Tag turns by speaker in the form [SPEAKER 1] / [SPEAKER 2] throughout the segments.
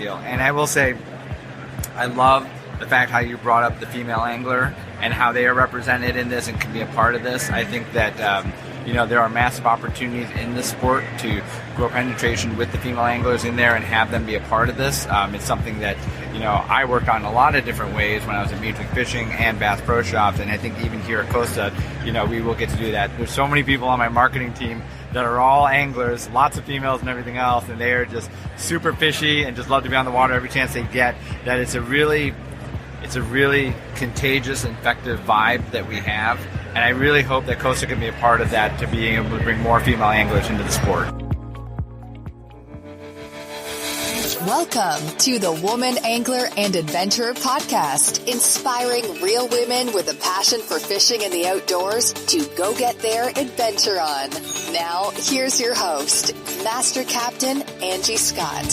[SPEAKER 1] deal. And I will say, I love the fact how you brought up the female angler and how they are represented in this and can be a part of this. I think that there are massive opportunities in this sport to grow penetration with the female anglers in there and have them be a part of this. It's something that I worked on a lot of different ways when I was in Major League Fishing and Bass Pro Shops, and I think even here at Costa, we will get to do that. There's so many people on my marketing team that are all anglers, lots of females and everything else, and they are just super fishy and just love to be on the water every chance they get. That it's a really contagious, infective vibe that we have, and I really hope that Costa can be a part of that to be able to bring more female anglers into the sport.
[SPEAKER 2] Welcome to the Woman Angler and Adventurer Podcast, inspiring real women with a passion for fishing and the outdoors to go get their adventure on. Now, here's your host, Master Captain Angie Scott.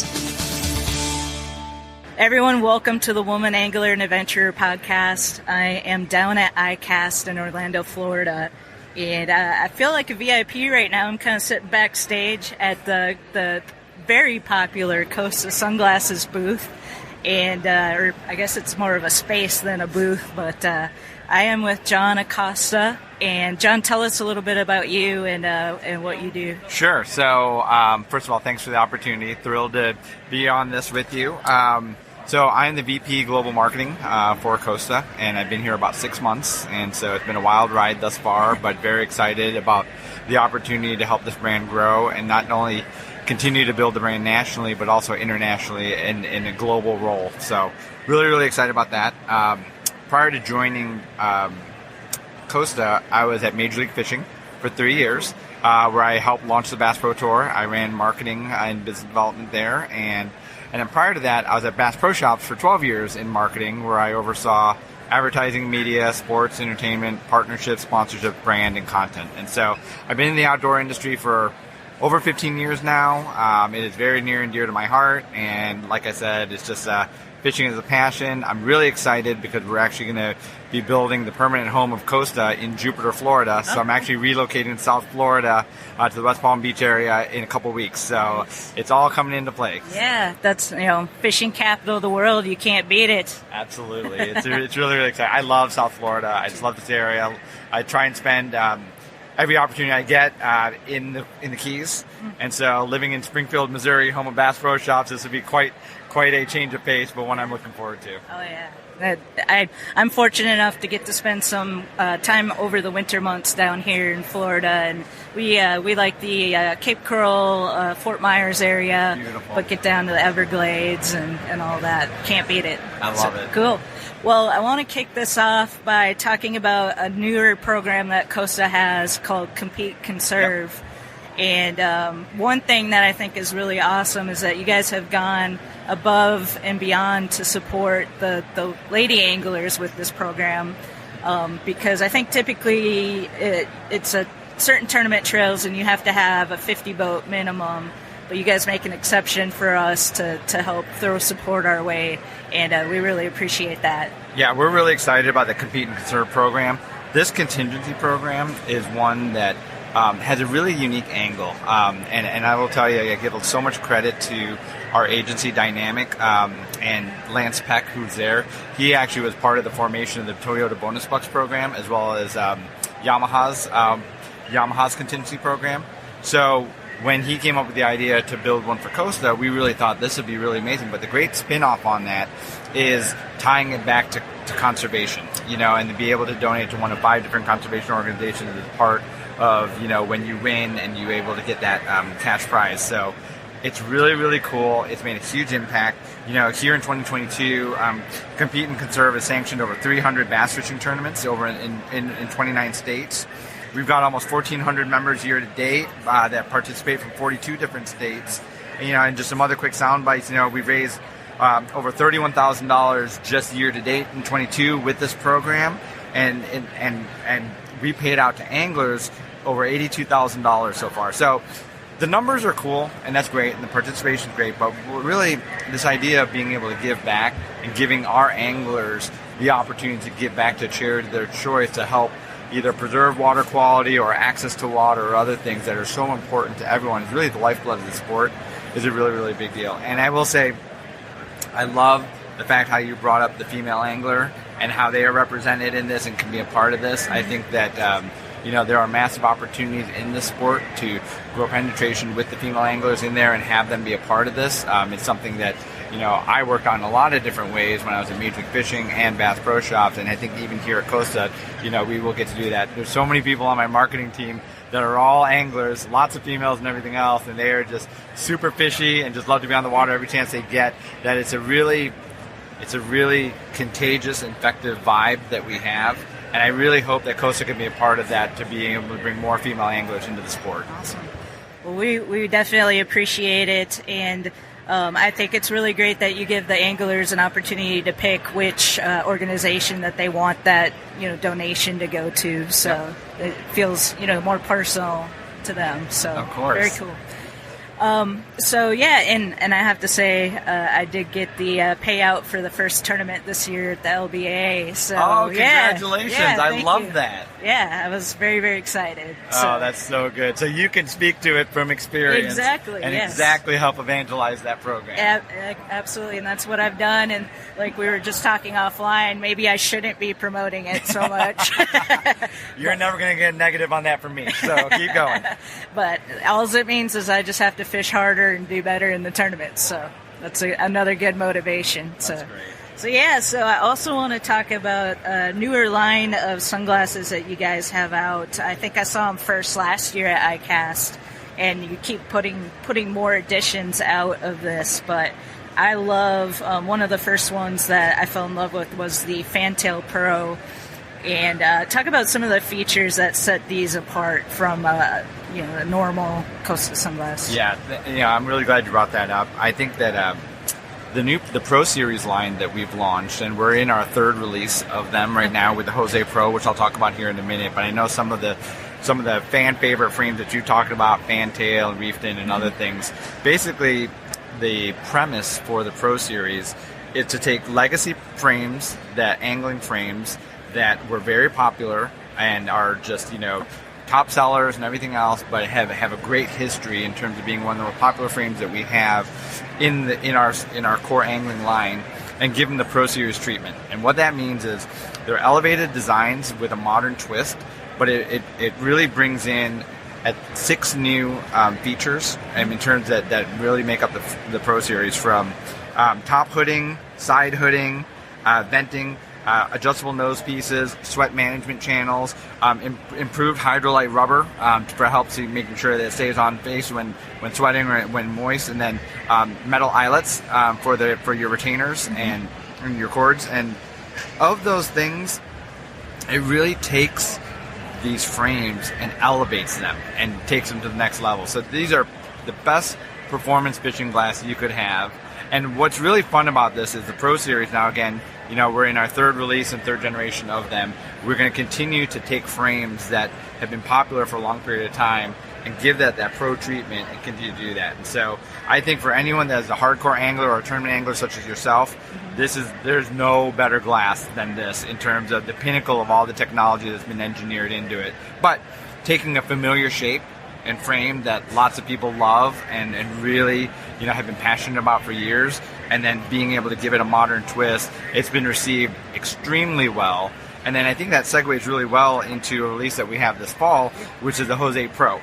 [SPEAKER 3] Everyone, welcome to the Woman Angler and Adventurer Podcast. I am down at ICAST in Orlando, Florida, and I feel like a VIP right now. I'm kind of sitting backstage at the very popular Costa sunglasses booth, and or I guess it's more of a space than a booth, but I am with John Costa. And John, tell us a little bit about you and what you do.
[SPEAKER 1] Sure. So first of all, thanks for the opportunity. Thrilled to be on this with you. So I'm the VP Global Marketing for Costa, and I've been here about 6 months, and so it's been a wild ride thus far, but very excited about the opportunity to help this brand grow and not only continue to build the brand nationally, but also internationally in a global role. So really, really excited about that. Prior to joining Costa, I was at Major League Fishing for 3 years, where I helped launch the Bass Pro Tour. I ran marketing and business development there, and then prior to that, I was at Bass Pro Shops for 12 years in marketing, where I oversaw advertising, media, sports, entertainment, partnerships, sponsorship, brand, and content. And so I've been in the outdoor industry for over 15 years now. It is very near and dear to my heart, and like I said, it's just fishing is a passion. I'm really excited because we're actually going to be building the permanent home of Costa in Jupiter, Florida. So I'm actually relocating to South Florida to the West Palm Beach area in a couple weeks. So it's all coming into play.
[SPEAKER 3] Yeah, that's, fishing capital of the world. You can't beat it.
[SPEAKER 1] Absolutely. It's really, really exciting. I love South Florida. I just love this area. I try and spend every opportunity I get in the Keys. And so living in Springfield, Missouri, home of Bass Pro Shops, this would be quite a change of pace, but one I'm looking forward to.
[SPEAKER 3] Oh, yeah. I'm fortunate enough to get to spend some time over the winter months down here in Florida, and we like the Cape Coral, Fort Myers area.
[SPEAKER 1] Beautiful.
[SPEAKER 3] But get down to the Everglades and all that. Can't beat it.
[SPEAKER 1] I love it.
[SPEAKER 3] Cool. Well, I want to kick this off by talking about a newer program that Costa has called Compete, Conserve.
[SPEAKER 1] Yep.
[SPEAKER 3] And one thing that I think is really awesome is that you guys have gone above and beyond to support the lady anglers with this program, because I think typically it's a certain tournament trails and you have to have a 50 boat minimum, but you guys make an exception for us to help throw support our way, and we really appreciate that.
[SPEAKER 1] Yeah, we're really excited about the Compete and Conserve program. This contingency program is one that has a really unique angle, and I will tell you, I give so much credit to our agency Dynamic and Lance Peck, who's there. He actually was part of the formation of the Toyota Bonus Bucks program, as well as Yamaha's contingency program. So when he came up with the idea to build one for Costa, we really thought this would be really amazing. But the great spin-off on that is tying it back to conservation, and to be able to donate to one of 5 different conservation organizations as part of, when you win and you're able to get that cash prize. So it's really, really cool. It's made a huge impact. Here in 2022, Compete and Conserve has sanctioned over 300 bass fishing tournaments over in 29 states. We've got almost 1,400 members year to date that participate from 42 different states. And just some other quick sound bites. We've raised over $31,000 just year to date in 22 with this program, and we paid out to anglers over $82,000 so far. So the numbers are cool, and that's great, and the participation is great, but really this idea of being able to give back and giving our anglers the opportunity to give back to a charity of their choice to help either preserve water quality or access to water or other things that are so important to everyone, is really the lifeblood of the sport, is a really, really big deal. And I will say, I love the fact how you brought up the female angler and how they are represented in this and can be a part of this. I think that there are massive opportunities in this sport to grow penetration with the female anglers in there and have them be a part of this. It's something that I worked on a lot of different ways when I was at Major League Fishing and Bass Pro Shops, and I think even here at Costa, we will get to do that. There's so many people on my marketing team that are all anglers, lots of females and everything else, and they are just super fishy and just love to be on the water every chance they get. That it's a really contagious, infective vibe that we have, and I really hope that Costa can be a part of that to be able to bring more female anglers into the sport.
[SPEAKER 3] Awesome. Well, we definitely appreciate it, and I think it's really great that you give the anglers an opportunity to pick which organization that they want that donation to go to. So it feels more personal to them. So
[SPEAKER 1] of course,
[SPEAKER 3] very cool. So yeah, and I have to say, I did get the payout for the first tournament this year at the LBA. So
[SPEAKER 1] congratulations!
[SPEAKER 3] Yeah,
[SPEAKER 1] I love that.
[SPEAKER 3] Yeah, I was very, very excited.
[SPEAKER 1] Oh, that's so good. So you can speak to it from experience,
[SPEAKER 3] exactly,
[SPEAKER 1] and
[SPEAKER 3] yes.
[SPEAKER 1] exactly help evangelize that program.
[SPEAKER 3] Absolutely, and that's what I've done. And like we were just talking offline, maybe I shouldn't be promoting it so much.
[SPEAKER 1] You're never going to get negative on that from me, so keep going.
[SPEAKER 3] But all it means is I just have to fish harder and do better in the tournament. So that's another good motivation.
[SPEAKER 1] That's great.
[SPEAKER 3] So I also want to talk about a newer line of sunglasses that you guys have out. I think I saw them first last year at ICAST, and you keep putting more editions out of this. But I love one of the first ones that I fell in love with was the Fantail Pro. And talk about some of the features that set these apart from a normal Costa sunglass.
[SPEAKER 1] Yeah, I'm really glad you brought that up. I think that the Pro Series line that we've launched, and we're in our third release of them right now with the Jose Pro, which I'll talk about here in a minute. But I know some of the fan favorite frames that you talked about, Fantail and Reefed In and other things. Basically, the premise for the Pro Series is to take legacy frames, angling frames that were very popular and are just top sellers and everything else, but have a great history in terms of being one of the most popular frames that we have in our core angling line, and give them the Pro Series treatment. And what that means is they're elevated designs with a modern twist, but it really brings in 6 new features in terms that really make up the Pro Series, from top hooding, side hooding, venting, adjustable nose pieces, sweat management channels, improved hydrolite rubber for helps you making sure that it stays on face when sweating or when moist, and then metal eyelets for your retainers and your cords. And of those things, it really takes these frames and elevates them and takes them to the next level. So these are the best performance fishing glasses you could have. And what's really fun about this is the Pro Series now, again, we're in our third release and third generation of them. We're going to continue to take frames that have been popular for a long period of time and give that pro treatment and continue to do that. And so I think for anyone that is a hardcore angler or a tournament angler such as yourself, there's no better glass than this in terms of the pinnacle of all the technology that's been engineered into it. But taking a familiar shape and frame that lots of people love and really have been passionate about for years, and then being able to give it a modern twist, it's been received extremely well. And then I think that segues really well into a release that we have this fall, which is the Jose Pro.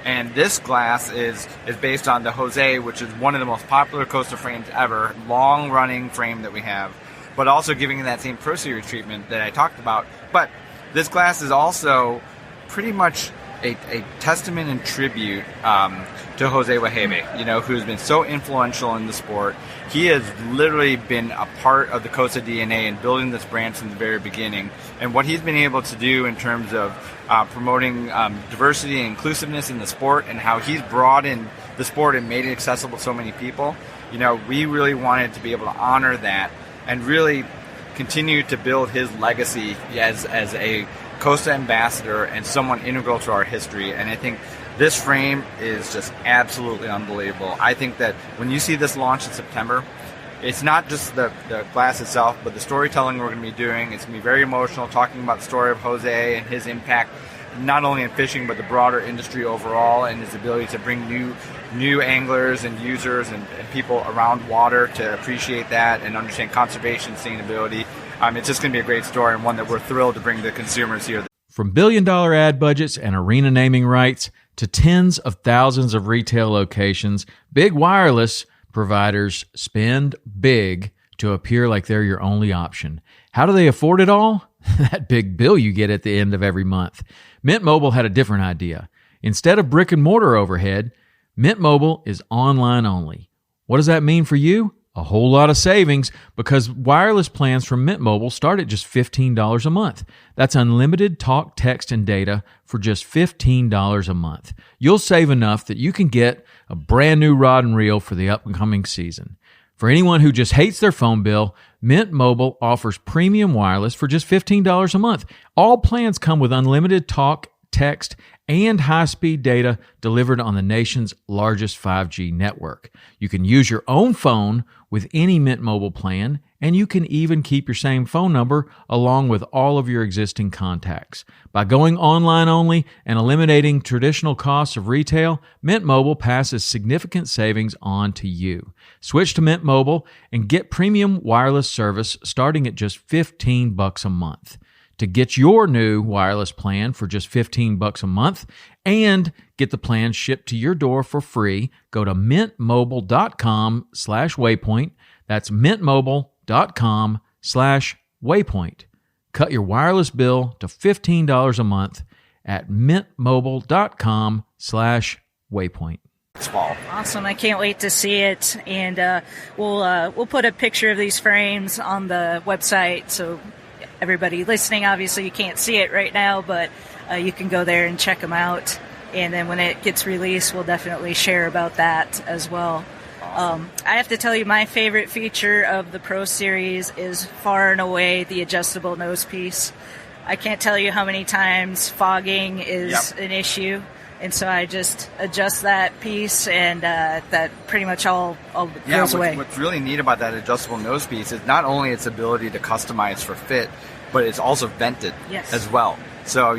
[SPEAKER 1] And this glass is based on the Jose, which is one of the most popular Costa frames ever, long-running frame that we have, but also giving it that same Pro Series treatment that I talked about. But this glass is also pretty much a testament and tribute to Jose Wejebe, who's been so influential in the sport. He has literally been a part of the Costa DNA and building this brand from the very beginning. And what he's been able to do in terms of promoting diversity and inclusiveness in the sport, and how he's brought in the sport and made it accessible to so many people, we really wanted to be able to honor that and really continue to build his legacy as a Costa ambassador and someone integral to our history. And I think this frame is just absolutely unbelievable. I think that when you see this launch in September, it's not just the glass itself, but the storytelling we're going to be doing. It's going to be very emotional, talking about the story of Jose and his impact not only in fishing, but the broader industry overall, and his ability to bring new anglers and users and people around water to appreciate that and understand conservation, sustainability. It's just going to be a great story, and one that we're thrilled to bring to consumers here.
[SPEAKER 4] From billion-dollar ad budgets and arena naming rights to tens of thousands of retail locations, big wireless providers spend big to appear like they're your only option. How do they afford it all? That big bill you get at the end of every month. Mint Mobile had a different idea. Instead of brick and mortar overhead, Mint Mobile is online only. What does that mean for you? A whole lot of savings, because wireless plans from Mint Mobile start at just $15 a month. That's unlimited talk, text, and data for just $15 a month. You'll save enough that you can get a brand new rod and reel for the upcoming season. For anyone who just hates their phone bill, Mint Mobile offers premium wireless for just $15 a month. All plans come with unlimited talk, text, and high-speed data delivered on the nation's largest 5G network. You can use your own phone with any Mint Mobile plan, and you can even keep your same phone number along with all of your existing contacts. By going online only and eliminating traditional costs of retail, Mint Mobile passes significant savings on to you. Switch to Mint Mobile and get premium wireless service starting at just $15 a month. To get your new wireless plan for just $15 a month and get the plan shipped to your door for free, go to mintmobile.com/waypoint. That's mintmobile.com/waypoint. Cut your wireless bill to $15 a month at mintmobile.com/waypoint.
[SPEAKER 3] Awesome. I can't wait to see it. And we'll put a picture of these frames on the website, so everybody listening, obviously you can't see it right now, but you can go there and check them out. And then when it gets released, we'll definitely share about that as well. I have to tell you, my favorite feature of the Pro Series is far and away the adjustable nose piece. I can't tell you how many times fogging is an issue. And so I just adjust that piece, and that pretty much all goes away.
[SPEAKER 1] What's really neat about that adjustable nose piece is not only its ability to customize for fit, but it's also vented as well. So,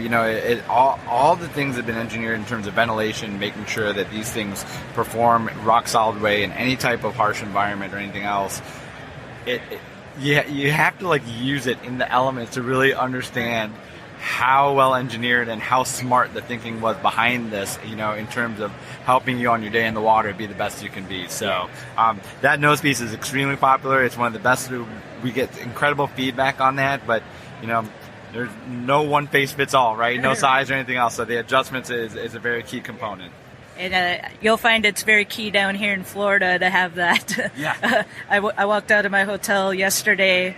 [SPEAKER 1] all the things have been engineered in terms of ventilation, making sure that these things perform rock solid way in any type of harsh environment or anything else. You have to use it in the elements to really understand how well engineered and how smart the thinking was behind this, in terms of helping you on your day in the water be the best you can be. So that nose piece is extremely popular. It's one of the best. We get incredible feedback on that, but there's no one face fits all, right? No size or anything else. So the adjustments is a very key component.
[SPEAKER 3] And you'll find it's very key down here in Florida to have that.
[SPEAKER 1] Yeah.
[SPEAKER 3] I walked out of my hotel yesterday,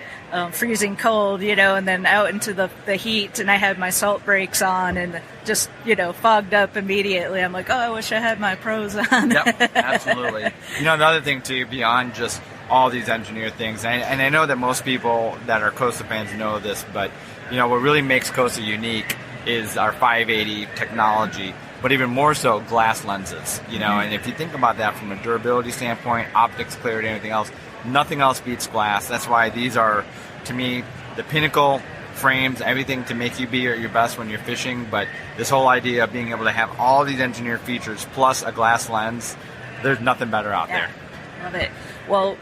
[SPEAKER 3] freezing cold, and then out into the heat, and I had my salt brakes on and just, fogged up immediately. I'm like, oh, I wish I had my Pros on.
[SPEAKER 1] Yep, absolutely. Another thing, too, beyond just all these engineered things, and I know that most people that are Costa fans know this, but, what really makes Costa unique is our 580 technology, but even more so glass lenses, and if you think about that from a durability standpoint, optics, clarity, anything else, nothing else beats glass. That's why these are, to me, the pinnacle frames, everything to make you be at your best when you're fishing. But this whole idea of being able to have all these engineered features plus a glass lens, there's nothing better out there.
[SPEAKER 3] Love it. Well,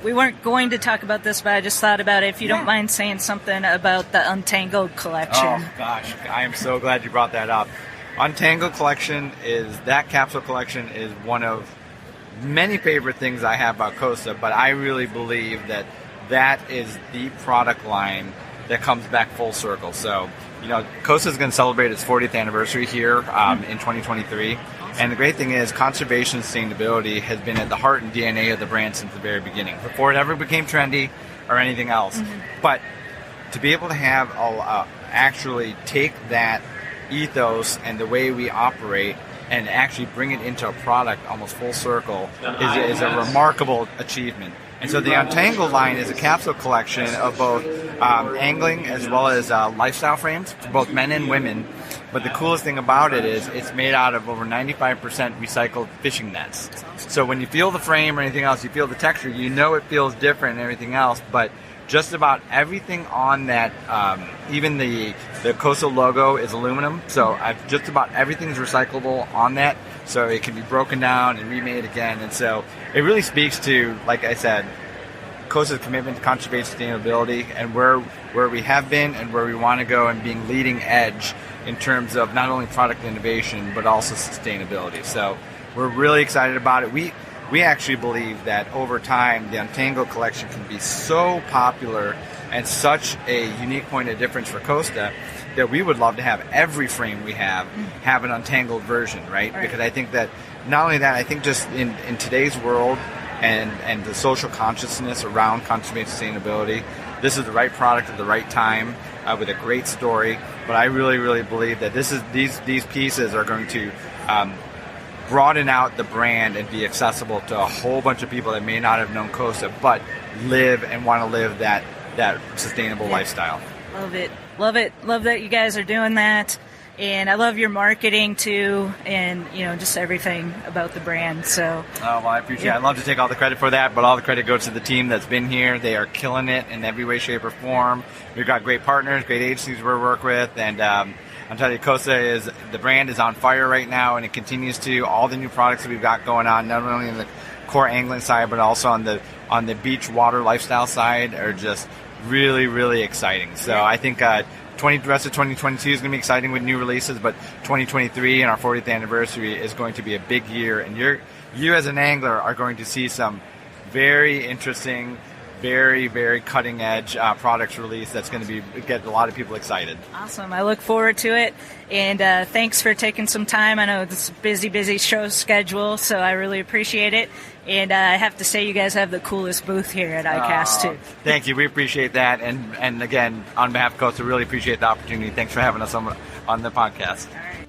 [SPEAKER 3] we weren't going to talk about this, but I just thought about it. If you don't mind saying something about the Untangled collection.
[SPEAKER 1] Oh, gosh. I am so glad you brought that up. Untangled collection capsule collection is one of many favorite things I have about Costa, but I really believe that is the product line that comes back full circle. So, Costa is going to celebrate its 40th anniversary here in 2023. And the great thing is conservation and sustainability has been at the heart and DNA of the brand since the very beginning, before it ever became trendy or anything else. Mm-hmm. But to be able to have actually take that ethos and the way we operate and actually bring it into a product almost full circle is a remarkable achievement. And so the Untangled line is a capsule collection of both angling as well as lifestyle frames for both men and women. But the coolest thing about it is it's made out of over 95% recycled fishing nets. So when you feel the frame or anything else, you feel the texture, you know it feels different and everything else, but just about everything on that, even the Costa logo is aluminum, so just about everything's recyclable on that, so it can be broken down and remade again. And so it really speaks to, like I said, Costa's commitment to conservation sustainability and where we have been and where we want to go, and being leading edge in terms of not only product innovation but also sustainability. So we're really excited about it. We actually believe that over time the Untangled collection can be so popular and such a unique point of difference for Costa that we would love to have every frame we have an Untangled version, right? Because I think that not only that, I think just in today's world and the social consciousness around conservation sustainability, this is the right product at the right time with a great story. But I really, really believe that these pieces are going to broaden out the brand and be accessible to a whole bunch of people that may not have known Costa, but live and want to live that sustainable lifestyle.
[SPEAKER 3] Love it. Love that you guys are doing that. And I love your marketing too, and just everything about the brand. So,
[SPEAKER 1] well, I appreciate it. I'd love to take all the credit for that, but all the credit goes to the team that's been here. They are killing it in every way, shape, or form. We've got great partners, great agencies we work with, and I'm telling you, Costa the brand is on fire right now, and it continues to. All the new products that we've got going on, not only in the core angling side, but also on the beach water lifestyle side, are just really, really exciting. So I think the rest of 2022 is going to be exciting with new releases, but 2023 and our 40th anniversary is going to be a big year, and you as an angler are going to see some very interesting, very, very cutting edge products released that's going to get a lot of people excited.
[SPEAKER 3] Awesome. I look forward to it, and thanks for taking some time. I know it's a busy show schedule, so I really appreciate it. And I have to say, you guys have the coolest booth here at ICAST too.
[SPEAKER 1] Thank you. We appreciate that. And again, on behalf of Costa, really appreciate the opportunity. Thanks for having us on the podcast.
[SPEAKER 3] All right.